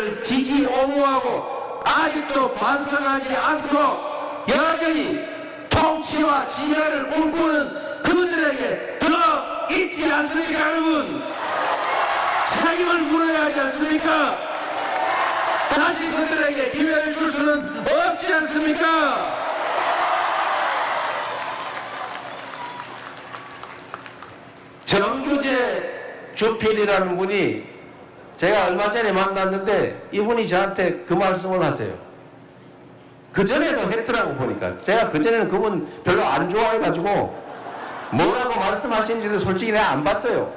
이것을 지지 옹호하고 아직도 반성하지 않고 여전히 통치와 지배를 꿈꾸는 그들에게 더 있지 않습니까, 여러분? 책임을 물어야 하지 않습니까? 다시 그들에게 기회를 줄 수는 없지 않습니까? 정규재 주필이라는 분이 제가 얼마 전에 만났는데 이분이 저한테 그 말씀을 하세요. 그전에도 했더라고 보니까. 제가 그전에는 그분 별로 안 좋아해가지고 뭐라고 말씀하시는지도 솔직히 내가 안 봤어요.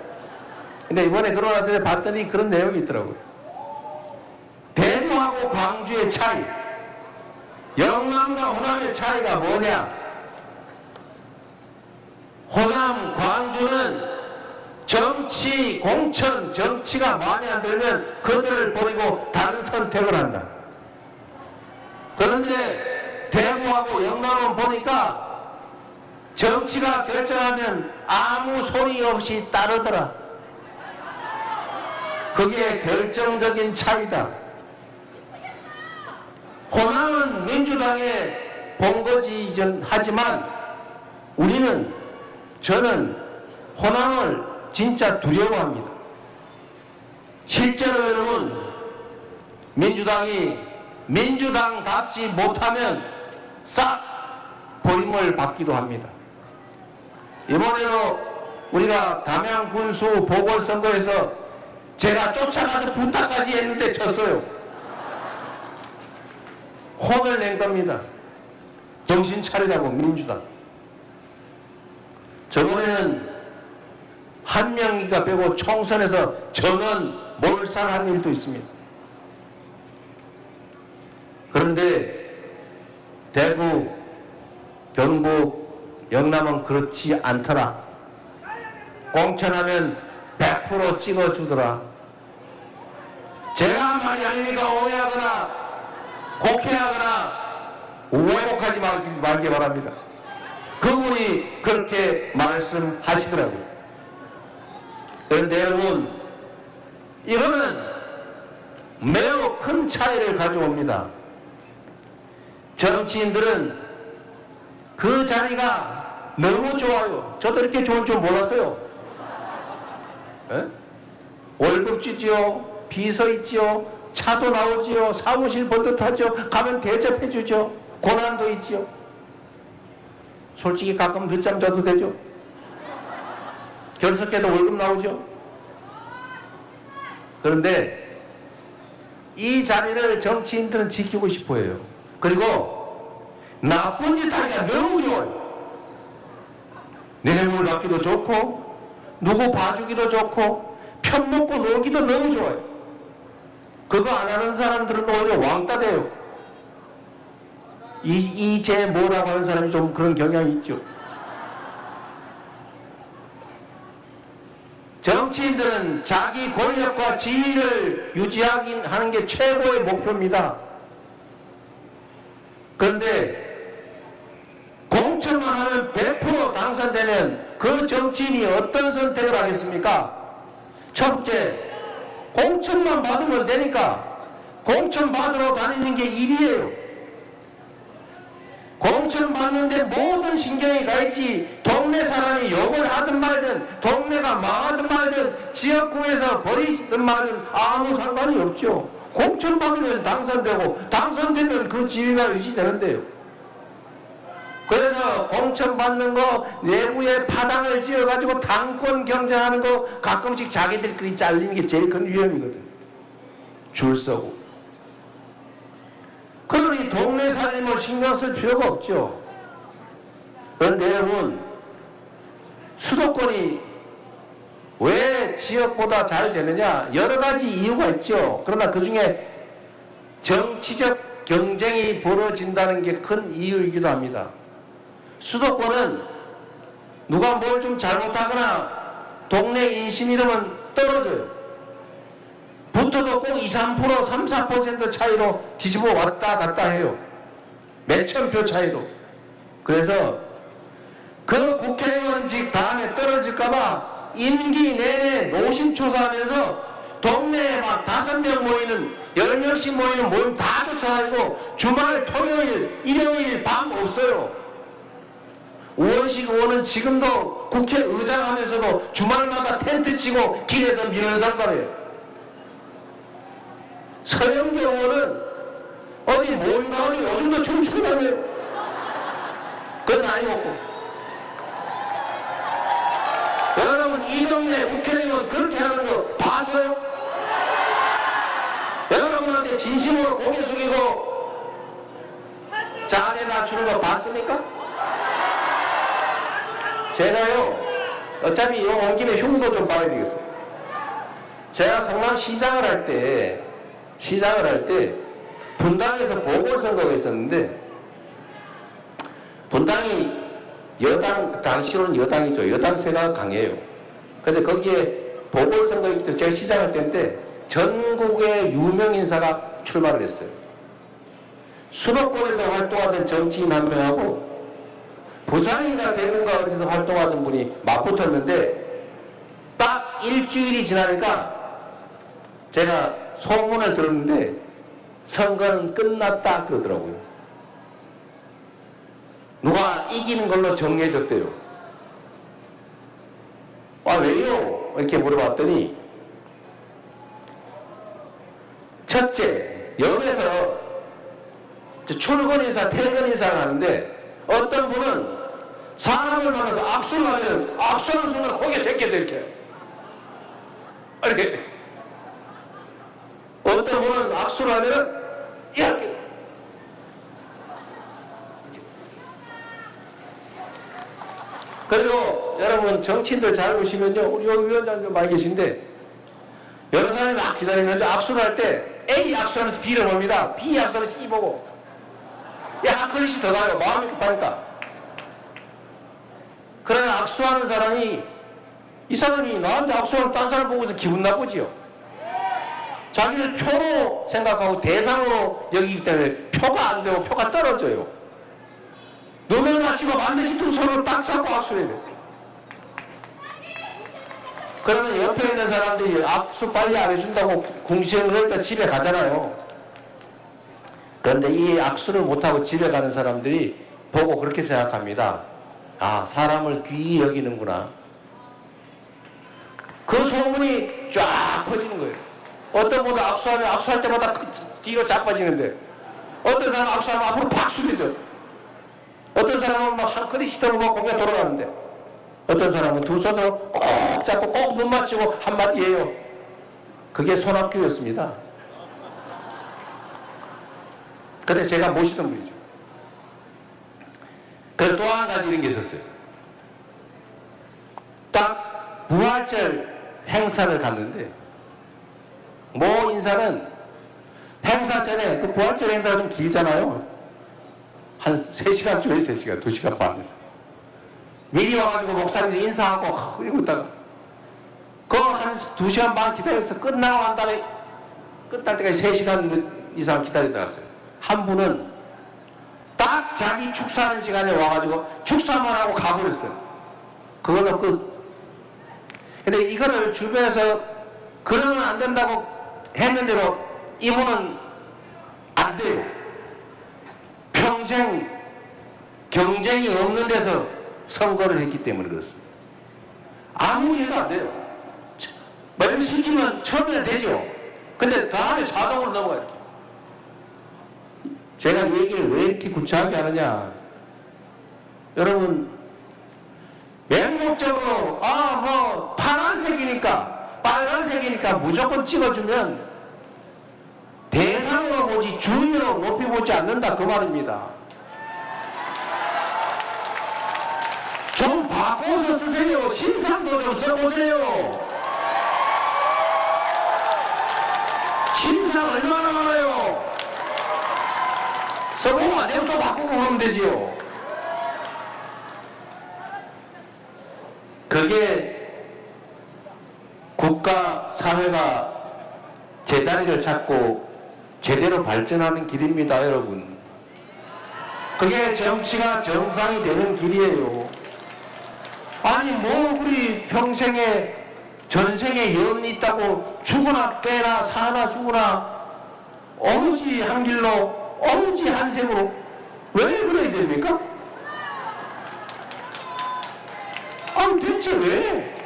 근데 이번에 그러고 나서 봤더니 그런 내용이 있더라고요. 대구하고 광주의 차이, 영남과 호남의 차이가 뭐냐? 호남, 광주는 정치, 공천, 정치가 마음에 안 들면 그들을 버리고 다른 선택을 한다. 그런데 대구하고 영남은 보니까 정치가 결정하면 아무 소리 없이 따르더라. 그게 결정적인 차이다. 호남은 민주당에 본거지하지만 저는 호남을 진짜 두려워합니다. 실제로 여러분, 민주당이 민주당답지 못하면 싹 버림을 받기도 합니다. 이번에도 우리가 담양군수 보궐선거에서 제가 쫓아가서 부탁까지 했는데 졌어요. 혼을 낸 겁니다. 정신 차리라고 민주당. 저번에는 한 명이가 빼고 총선에서 전원 몰살한 일도 있습니다. 그런데 대구, 경북, 영남은 그렇지 않더라. 공천하면 100% 찍어주더라. 제가 한 말이 아니니까 오해하거나 곡해하거나 왜곡하지 말기 바랍니다. 그분이 그렇게 말씀하시더라고요. 그런데 여러분, 이거는 매우 큰 차이를 가져옵니다. 정치인들은 그 자리가 너무 좋아요. 저도 이렇게 좋은 줄 몰랐어요. 에? 월급 주지요, 비서 있지요, 차도 나오지요, 사무실 번듯하죠, 가면 대접해주죠, 고난도 있지요. 솔직히 가끔 늦잠 자도 되죠. 결석해도 월급 나오죠. 그런데 이 자리를 정치인들은 지키고 싶어 해요. 그리고 나쁜 짓 하기가 너무 좋아요. 뇌물 받기도 좋고 누구 봐주기도 좋고 편먹고 놀기도 너무 좋아요. 그거 안 하는 사람들은 오히려 왕따 돼요. 이제 뭐라고 하는 사람이 좀 그런 경향이 있죠. 정치인들은 자기 권력과 지위를 유지하는 게 최고의 목표입니다. 그런데 공천만 하면 100% 당선되면 그 정치인이 어떤 선택을 하겠습니까? 첫째, 공천만 받으면 되니까 공천 받으러 다니는 게 일이에요. 공천 받는데 모든 신경이 가있지. 동네 사람이 욕을 하든 말든 동네가 망하든 말든 지역구에서 버리든 말든 아무 상관이 없죠. 공천 받으면 당선되고 당선되면 그 지위가 유지되는데요. 그래서 공천 받는 거 내부에 파당을 지어가지고 당권 경쟁하는 거 가끔씩 자기들끼리 잘리는 게 제일 큰 위험이거든. 줄 서고. 그러니 동네 살림을 신경 쓸 필요가 없죠. 그런데 여러분, 수도권이 왜 지역보다 잘 되느냐? 여러 가지 이유가 있죠. 그러나 그 중에 정치적 경쟁이 벌어진다는 게 큰 이유이기도 합니다. 수도권은 누가 뭘 좀 잘못하거나 동네 인심 이름은 떨어져요. 붙어도 꼭 2, 3%, 3, 4% 차이로 뒤집어 왔다 갔다 해요. 몇천 표 차이로. 그래서 그 국회의원직 다음에 떨어질까봐 임기 내내 노심초사하면서 동네에 막 5명 모이는, 10명씩 모이는 모임 다 쫓아가지고 주말, 토요일, 일요일 밤 없어요. 우원식 의원은 지금도 국회의장 하면서도 주말마다 텐트 치고 길에서 미는 상관이에요. 서영교 의원은 어디 모임 가가지고 요즘도 춤추고 다녀요. 그건 나이 먹고. 여러분, 이 동네 국회의원 그렇게 하는 거 봤어요? 여러분한테 진심으로 고개 숙이고 자세 낮추는 거 봤습니까? 제가요, 어차피 이거 온 김에 흉도 좀 봐야 되겠어요. 제가 성남시장을 할 때, 분당에서 보궐선거가 있었는데, 분당이 여당, 당시로는 여당이죠. 여당세가 강해요. 근데 거기에 보궐선거가 있기 때문에 제가 시장할 때인데, 전국의 유명 인사가 출마를 했어요. 수도권에서 활동하던 정치인 한 명하고, 부산인가 대구인가 어디서 활동하던 분이 맞붙었는데 딱 일주일이 지나니까 제가 소문을 들었는데 선거는 끝났다 그러더라고요. 누가 이기는 걸로 정해졌대요. 아, 왜요? 이렇게 물어봤더니 첫째, 역에서 출근 인사, 퇴근 인사를 하는데 어떤 분은 사람을 만나서 악수를 하면 악수하는 순간 고개 제껴도 이렇게 어떤 분은 악수를 하면은 이렇게 그리고 여러분 정치인들 잘 보시면요, 우리 위원장님 많이 계신데 여러 사람이 막 기다리는데 악수를 할 때 A 악수하면서 B를 봅니다. B 악수하면서 C 보고 한 클릭씩 더 가요. 마음이 급하니까. 그러나 악수하는 사람이, 이 사람이 나한테 악수하는 딴 사람 보고서 기분 나쁘지요. 자기를 표로 생각하고 대상으로 여기기 때문에 표가 안 되고 표가 떨어져요. 눈을 맞추고 반드시 두 손으로 딱 잡고 악수해야 돼요. 그러면 옆에 있는 사람들이 악수 빨리 안 해준다고 궁시렁을 했다 집에 가잖아요. 그런데 이 악수를 못하고 집에 가는 사람들이 보고 그렇게 생각합니다. 아, 사람을 귀히 여기는구나. 그 소문이 쫙 퍼지는 거예요. 어떤 분은 악수하면 악수할 때마다 뒤로 자빠지는데 어떤 사람은 악수하면 앞으로 팍 숙여져. 어떤 사람은 막 한 그릇 시더고 고개가 돌아가는데 어떤 사람은 두 손으로 꼭 잡고 꼭 눈 맞추고 한마디 해요. 그게 손학규였습니다. 근데 제가 모시던 분이죠. 그리고 또 한 가지 이런 게 있었어요. 딱 부활절 행사를 갔는데 모 인사는 행사 전에, 그 부활절 행사가 좀 길잖아요. 한 3시간 줘요. 3시간, 2시간 반에서 미리 와가지고 목사님들 인사하고 이러고 있다가 그 한 2시간 반 기다려서 끝나고 난 다음에 끝날 때까지 3시간 이상 기다리다 갔어요. 한 분은 딱 자기 축사하는 시간에 와가지고 축사만 하고 가버렸어요. 그걸로 끝. 근데 이거를 주변에서 그러면 안 된다고 했는데도 이분은 안 돼요. 평생 경쟁이 없는 데서 선거를 했기 때문에 그렇습니다. 아무 일도 안 돼요. 뭘 시키면 처음에는 되죠. 근데 다음에 자동으로 넘어가요. 제가 이 얘기를 왜 이렇게 구차하게 하느냐. 여러분, 맹목적으로, 파란색이니까, 빨간색이니까 무조건 찍어주면 대상으로 보지 주인으로 높이 보지 않는다. 그 말입니다. 좀 바꿔서 쓰세요. 신상도 좀 써보세요. 신상 얼마나 많아요? 써보면 안 되면 또 바꾸고 그러면 되지요. 그게 국가, 사회가 제자리를 찾고 제대로 발전하는 길입니다, 여러분. 그게 정치가 정상이 되는 길이에요. 아니, 뭐, 우리 평생에 전생에 연 있다고 죽으나 깨나 사나 죽으나 오로지 한 길로 오로지 한 생으로 왜 그래야 됩니까? 아니 대체 왜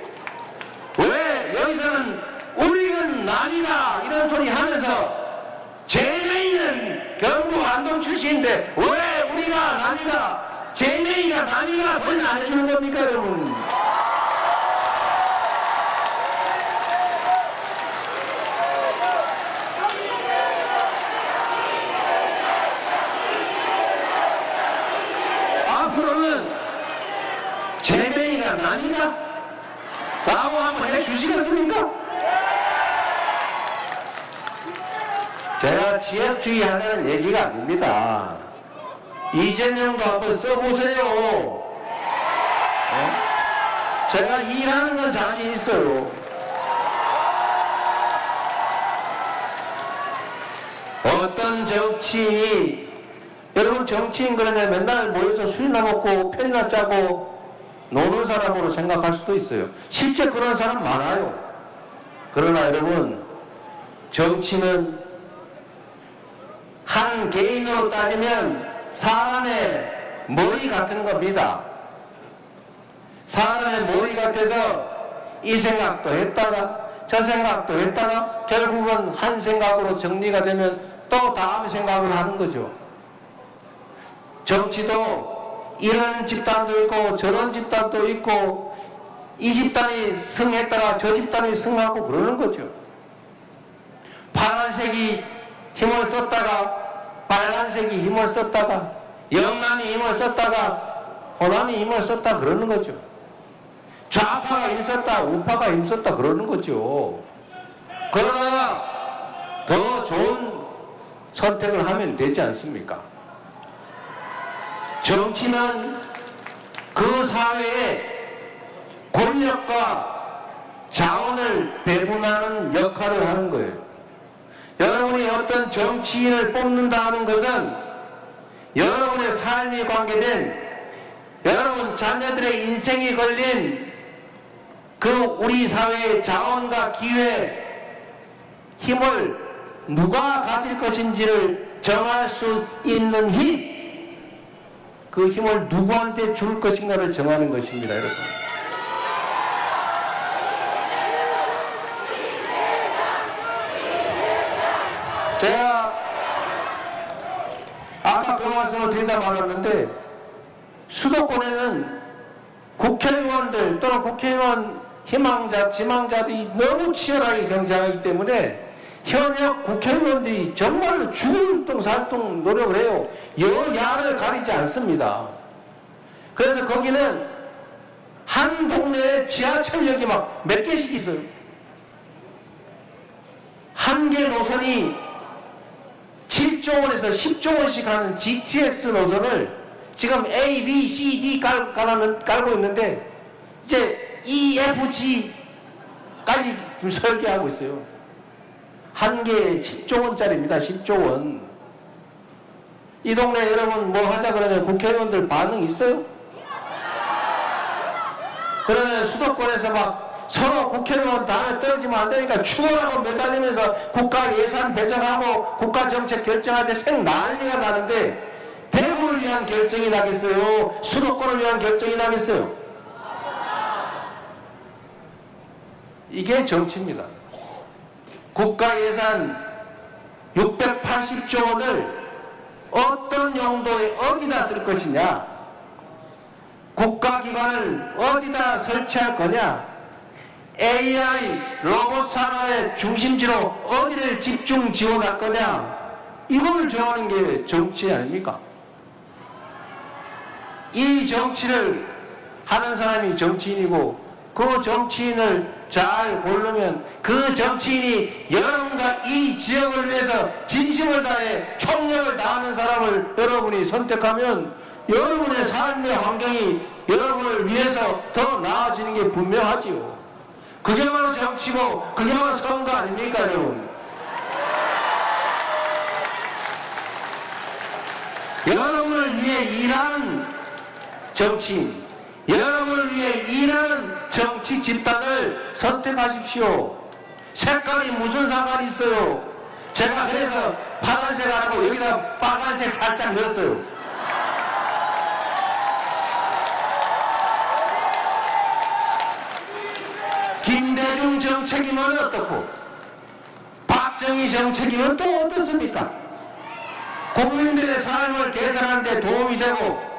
여기서는 우리는 남이다 이런 소리 하면서 제명이는 경북 안동 출신인데 왜 우리가 남이다 제명이가 남이다 소리는 안 해주는 겁니까 여러분? 앞으로는 제명이가 남이다 라고 한번 해주시겠습니까? 제가 지역주의 하자는 얘기가 아닙니다. 이재명도 한번 써보세요. 제가 일하는 건 자신 있어요. 어떤 정치인이 여러분 정치인 그러면 맨날 모여서 술이나 먹고 편이나 짜고 노는 사람으로 생각할 수도 있어요. 실제 그런 사람 많아요. 그러나 여러분 정치는 한 개인으로 따지면 사람의 머리 같은 겁니다. 사람의 머리 같아서 이 생각도 했다가 저 생각도 했다가 결국은 한 생각으로 정리가 되면 또 다음 생각을 하는 거죠. 정치도 이런 집단도 있고 저런 집단도 있고 이 집단이 승했다가 저 집단이 승하고 그러는 거죠. 파란색이 힘을 썼다가 빨간색이 힘을 썼다가 영남이 힘을 썼다가 호남이 힘을 썼다 그러는 거죠. 좌파가 힘썼다 우파가 힘썼다 그러는 거죠. 그러다가 더 좋은 선택을 하면 되지 않습니까? 정치는 그 사회에 권력과 자원을 배분하는 역할을 하는 거예요. 여러분이 어떤 정치인을 뽑는다 하는 것은 여러분의 삶이 관계된 여러분 자녀들의 인생이 걸린 그 우리 사회의 자원과 기회, 힘을 누가 가질 것인지를 정할 수 있는 힘, 그 힘을 누구한테 줄 것인가를 정하는 것입니다, 여러분. 제가 아까 그 말씀을 드리다 말았는데 수도권에는 국회의원들 또는 국회의원 희망자, 지망자들이 너무 치열하게 경쟁하기 때문에 현역 국회의원들이 정말로 죽을 살동 노력을 해요. 여야를 가리지 않습니다. 그래서 거기는 한 동네에 지하철역이 막 몇 개씩 있어요. 한 개 노선이 7조 원에서 10조 원씩 하는 GTX 노선을 지금 A, B, C, D 깔고 있는데 이제 E, F, G까지 지금 설계하고 있어요. 한 개에 10조 원짜리입니다. 10조 원. 이 동네 여러분 뭐 하자 그러면 국회의원들 반응 있어요? 그러면 수도권에서 막 서로 국회의원 다음에 떨어지면 안 되니까 추월하고 매달리면서 국가 예산 배정하고 국가 정책 결정할 때 생 난리가 나는데 대구를 위한 결정이 나겠어요? 수도권을 위한 결정이 나겠어요? 이게 정치입니다. 국가 예산 680조 원을 어떤 용도에 어디다 쓸 것이냐, 국가기관을 어디다 설치할 거냐, AI 로봇 산업의 중심지로 어디를 집중 지원할 거냐, 이걸 정하는 게 정치 아닙니까? 이 정치를 하는 사람이 정치인이고 그 정치인을 잘 고르면 그 정치인이 여러분과 이 지역을 위해서 진심을 다해 총력을 다하는 사람을 여러분이 선택하면 여러분의 삶의 환경이 여러분을 위해서 더 나아지는 게 분명하지요. 그게 바로 정치고 그게 바로 선거 아닙니까 여러분? 여러분을 위해 일하는 정치인, 여러분을 위해 일하는 정치 집단을 선택하십시오. 색깔이 무슨 상관이 있어요? 제가 그래서 파란색 안 하고 여기다 빨간색 살짝 넣었어요. 김대중 정책이면 어떻고 박정희 정책이면 또 어떻습니까? 국민들의 삶을 개선하는 데 도움이 되고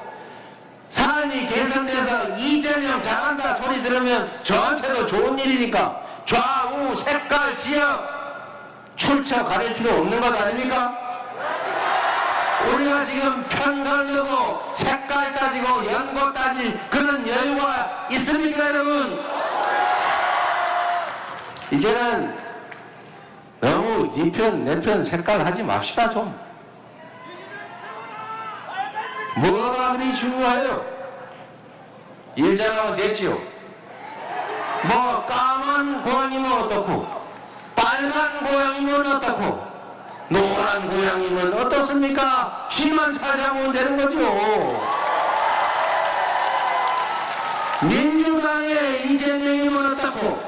삶이 개선돼서 이재명 잘한다 소리 들으면 저한테도 좋은 일이니까 좌우 색깔 지역 출처 가릴 필요 없는 것 아닙니까? 우리가 지금 편 가르고 색깔 따지고 연고 따질 그런 여유가 있습니까 여러분? 이제는 너무 네 편 내 편 색깔 하지 맙시다 좀. 뭐가 그리 중요해요? 일 잘하면 됐지요. 뭐 까만 고양이면 어떻고 빨간 고양이면 어떻고 노란 고양이면 어떻습니까? 쥐만 잘 잡으면 되는 거죠. 민주당의 이재명이면 어떻고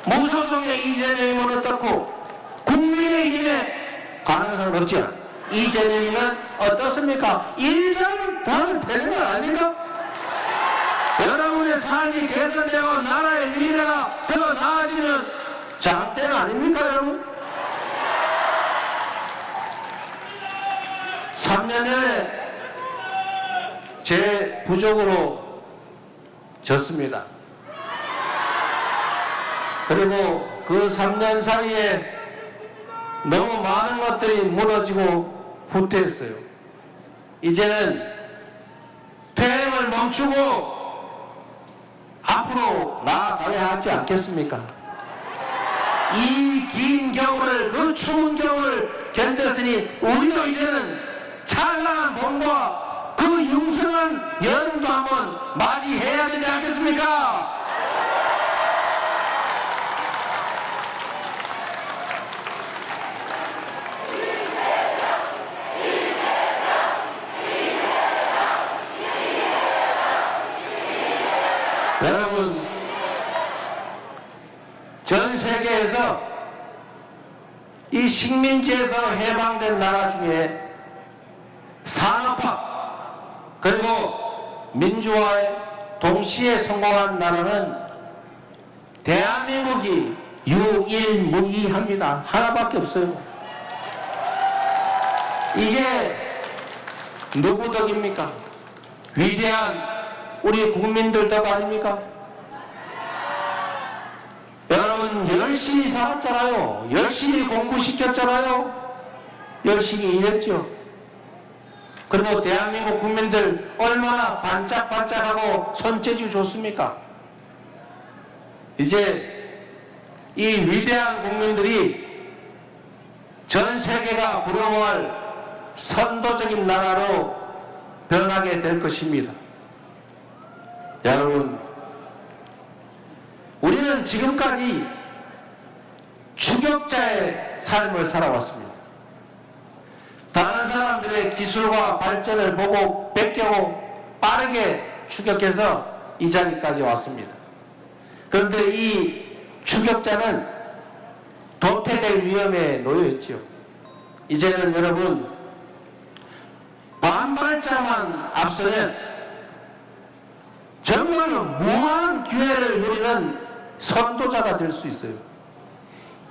무소속의 이재명이면 어떻고 국민의힘에 가능성은 없지 않아. 이재명이면 어떻습니까? 일자면 다 되는 거 아닙니까? 여러분의 삶이 개선되고 나라의 미래가 더 나아지면 장땡 아닙니까 여러분? 3년 전에 제 부족으로 졌습니다. 그리고 그 3년 사이에 너무 많은 것들이 무너지고 후퇴했어요. 이제는 퇴행을 멈추고 앞으로 나아가야 하지 않겠습니까? 이 긴 겨울을, 그 추운 겨울을 견뎠으니 우리도 이제는 찬란한 봄과 그 융성한 여름도 한번 맞이해야 되지 않겠습니까? 여러분, 전 세계에서 이 식민지에서 해방된 나라 중에 산업화 그리고 민주화에 동시에 성공한 나라는 대한민국이 유일무이합니다. 하나밖에 없어요. 이게 누구 덕입니까? 위대한 우리 국민들 덕 아닙니까? 여러분 열심히 살았잖아요. 열심히 공부시켰잖아요. 열심히 일했죠. 그리고 대한민국 국민들 얼마나 반짝반짝하고 손재주 좋습니까? 이제 이 위대한 국민들이 전 세계가 부러워할 선도적인 나라로 변하게 될 것입니다. 여러분, 우리는 지금까지 추격자의 삶을 살아왔습니다. 다른 사람들의 기술과 발전을 보고 베껴고 빠르게 추격해서 이 자리까지 왔습니다. 그런데 이 추격자는 도태될 위험에 놓여 있죠. 이제는 여러분 반발자만 앞서면 정말로 무한 기회를 누리는 선도자가 될 수 있어요.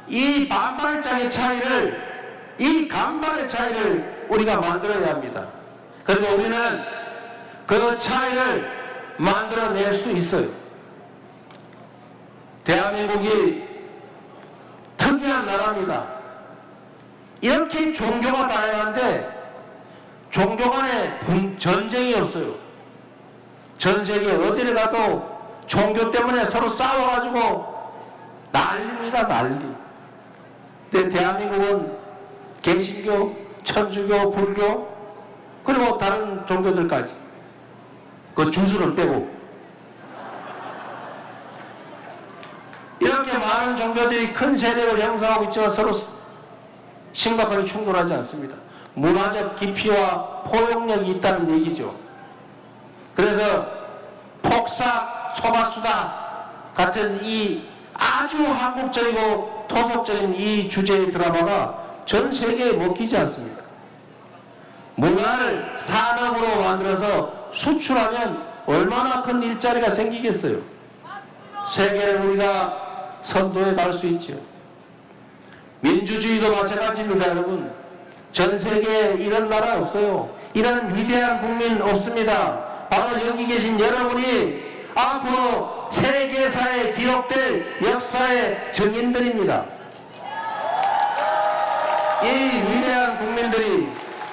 이 반발장의 차이를, 이 간발의 차이를 우리가 만들어야 합니다. 그리고 우리는 그 차이를 만들어낼 수 있어요. 대한민국이 특이한 나라입니다. 이렇게 종교가 다양한데 종교 간에 전쟁이 없어요. 전 세계 어디를 가도 종교 때문에 서로 싸워가지고 난리입니다, 난리. 근데 대한민국은 개신교, 천주교, 불교, 그리고 다른 종교들까지 그 주술을 빼고 이렇게 많은 종교들이 큰 세력을 형성하고 있지만 서로 심각하게 충돌하지 않습니다. 문화적 깊이와 포용력이 있다는 얘기죠. 그래서 폭삭, 소가수다 같은 이 아주 한국적이고 토속적인 이 주제의 드라마가 전 세계에 먹히지 않습니까? 문화를 산업으로 만들어서 수출하면 얼마나 큰 일자리가 생기겠어요? 세계를 우리가 선도해 갈 수 있죠. 민주주의도 마찬가지입니다, 여러분. 전 세계에 이런 나라 없어요. 이런 위대한 국민 없습니다. 바로 여기 계신 여러분이 앞으로 세계사에 기록될 역사의 증인들입니다. 이 위대한 국민들이,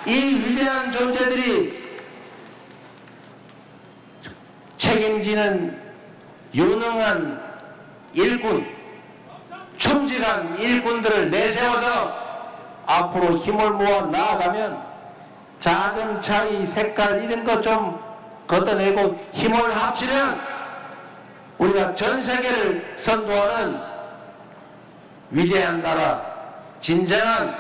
이 위대한 존재들이 책임지는 유능한 일꾼, 충직한 일꾼들을 내세워서 앞으로 힘을 모아 나아가면 작은 차이, 색깔 이런 것 좀 걷어내고 힘을 합치면 우리가 전 세계를 선도하는 위대한 나라, 진정한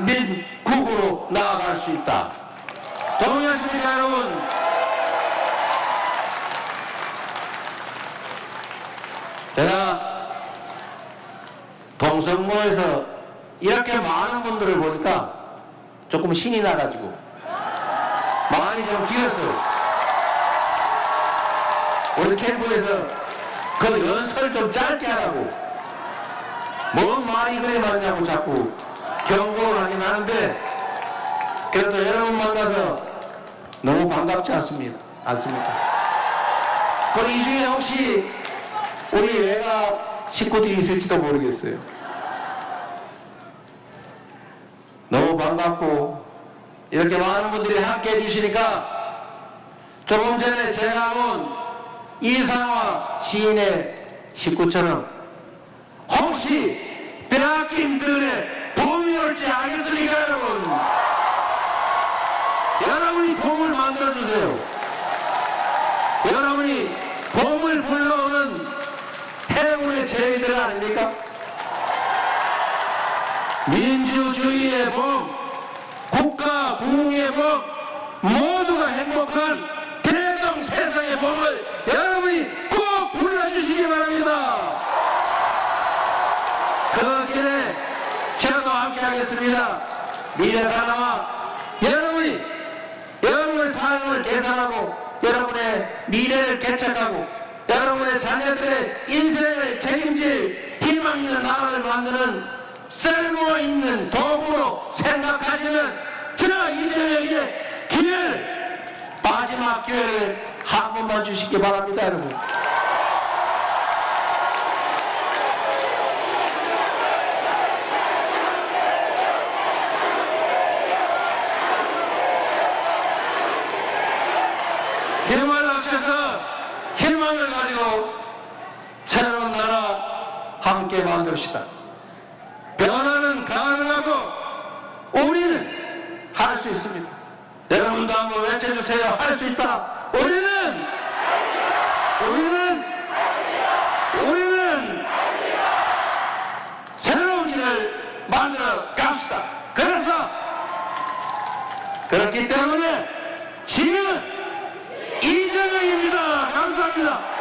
대한민국으로 나아갈 수 있다. 동의하십니까, 여러분? 제가 동성로에서 이렇게 많은 분들을 보니까 조금 신이 나가지고 말이 좀 길었어요. 우리 캠프에서 그 연설 좀 짧게 하라고, 뭔 말이 그래 많냐고 자꾸 경고를 하긴 하는데, 그래도 여러분 만나서 너무 반갑지 않습니까? 그리고 이 중에 혹시 우리 외가 식구들이 있을지도 모르겠어요. 너무 반갑고 이렇게 많은 분들이 함께 해주시니까 조금 전에 제가 본 이상화 시인의 식구처럼 혹시 빼앗김들의 봄이 올지 알겠습니까, 여러분? 여러분이 봄을 만들어주세요. 여러분이 봄을 불러오는 해운의 재미들 아닙니까? 민주주의의 봄, 국가 부흥의 봄, 모두가 행복한 대동 세상의 봄을 여러분이 꼭 불러주시기 바랍니다. 그 길에 저도 함께 하겠습니다. 미래가나와 여러분이 여러분의 삶을 개선하고 여러분의 미래를 개척하고 여러분의 자녀들의 인생을 책임질 희망 있는 나라를 만드는 쓸모있는 도구로 생각하시면 저 이재명에게 기회를, 마지막 기회를 한 번만 주시기 바랍니다, 여러분. 힘을 합쳐서 희망을 가지고 새로운 나라 함께 만듭시다. 변화는 가능하고 우리는 할 수 있습니다. 여러분도 한번 외쳐주세요. 할 수 있다. 우리는 새로운 길을 만들어 갑시다. 그래서 그렇기 때문에 지금 이재명입니다. 감사합니다.